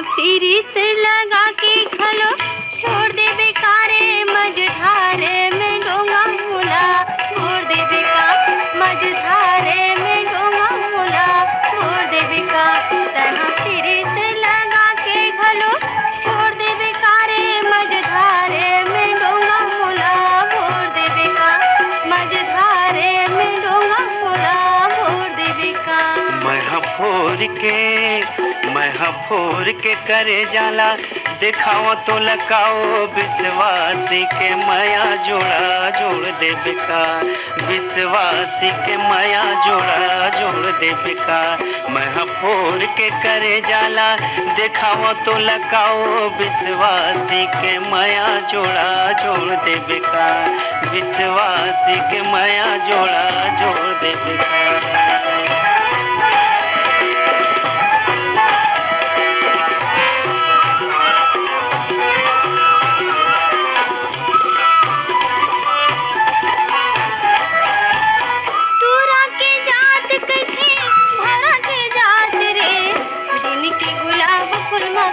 फिरित लगा के खलो छोड़ दे बेकारे मझधारे में डोंगा मोला छोड़ दे बेकार मझधारे में डोंगा मोला छोड़ दे बेकार तहाँ फिरित लगा के खलो छोड़ दे बेकारे मझधारे में डोंगा मोला छोड़ दे बेकार मझधारे में डोंगा मोला छोड़ दे बेकार। मैं फोर के करे जाला दिखाओ तो लगाओ विश्वासी के माया जोड़ा जोड़ दे बेकार विश्वासी के माया जोड़ा जोड़ दे बेकार। मैं फोर के करे जाला दिखाओ तो लगाओ विश्वासी के माया जोड़ा जोड़ दे बेकार विश्वासी के माया जोड़ा जोड़ दे बेकार।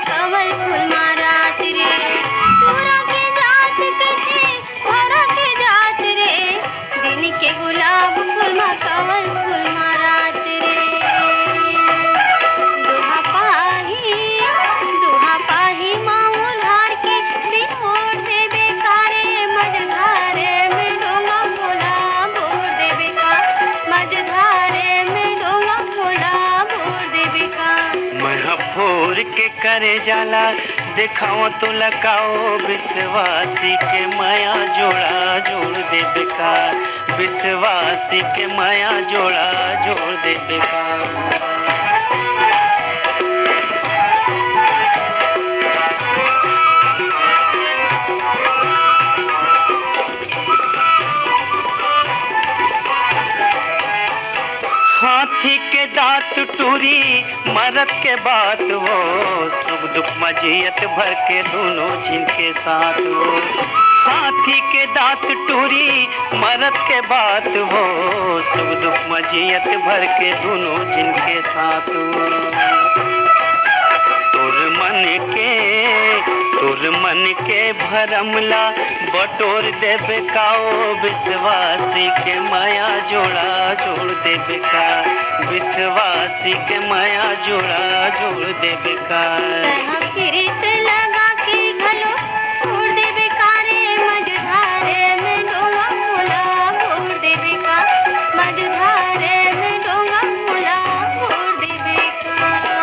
कमल फूल मारात रे तोरा के जात कथे भरा के जात रे दिन के गुलाब फूल मा कमल फूल मारात रे दुहा पाही माऊल हार के बिहोर दे बेकारे मझधारे में डोंगा मोला भोर दे बेकार मझधारे में डोंगा मोला भोर दे बेकार। मैं फोर के करे जाला दिखाओ तो लगाओ विश्वासी के माया जोड़ा जोड़ दे बेकार विश्वासी के माया जोड़ा जोड़ दे बेकार। हाथी के दांत टूरी मरद के बात वो सुख दुख मजियत भर के दोनों जिनके साथ वो हाथी के दांत टूरी मरद के बात वो सुख दुख मजियत भर के दोनों जिनके साथ वो तोर मन के भरमला बटोर दे बेकाओ विश्वासी के माया जोड़ा जोड़ दे बेकार विश्वासी के माया जोड़ा जोड़ दे बेकार। फिरित लगा के घलो छोड़ दे बेकारे मझधारे में डोंगा मोला छोड़ दे बेकार मझधारे में डोंगा मोला छोड़ दे बेकार।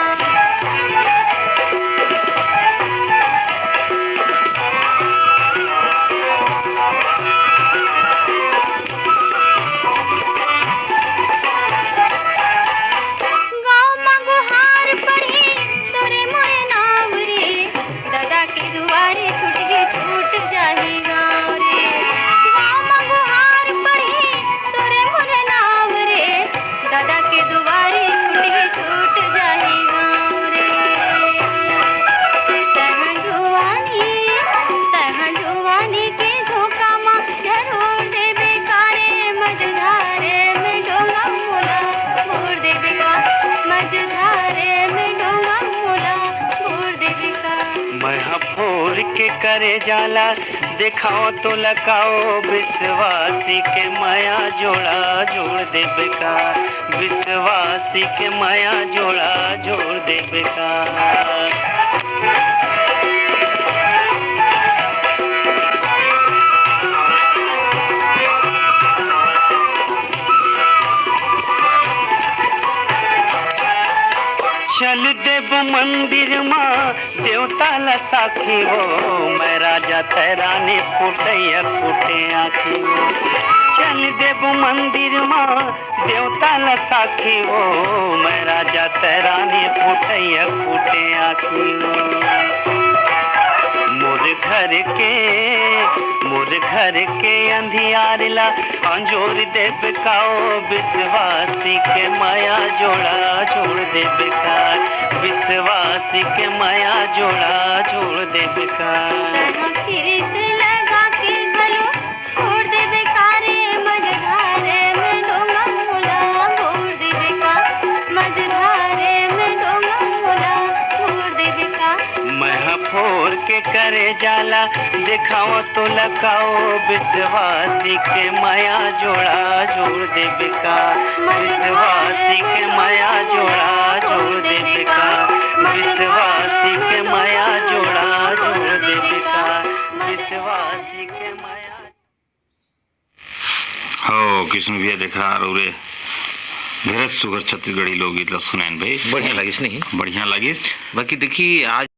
के करे जाला दिखाओ तो लगाओ विश्वासी के माया जोड़ा जोड़ दे बेकार विश्वासी के माया जोड़ा जोड़ दे बेकार। चल देव मंदिर माँ देवता ला साखी हो मैं राजा तैरानी फुटैया फुटे आखी हो चल देव मंदिर माँ देवता ला साखी हो मैं राजा तैरानी फुटैया फुटे आखी हो। मोर घर के अंधियारला अंजोर दे बेकाओ विश्वासी के माया जोड़ा जोड़ दे बेकार विश्वासी के माया जोड़ा जोड़ दे बेकार। फिरित लगा के घलो छोड़ दे बेकारे मझधारे में डोंगा मोला छोड़ दे बेकार मझधारे में डोंगा मोला छोड़ दे बेकार। करे जाला दिखाओ तो लगाओ विश्वासी के माया जोड़ा जोड़ दे बेकार विश्वासी के माया जोड़ा जोड़ दे बेकार विश्वासी के माया जोड़ा जोड़ दे बेकार विश्वासी के माया। हो कृष्ण भैया देखा और धेरै सुगर छत्तीसगढ़ी लोकगीत सुनाइन भाई बढ़िया लागिस नहीं बढ़िया लागिस। बाकी देखिए आज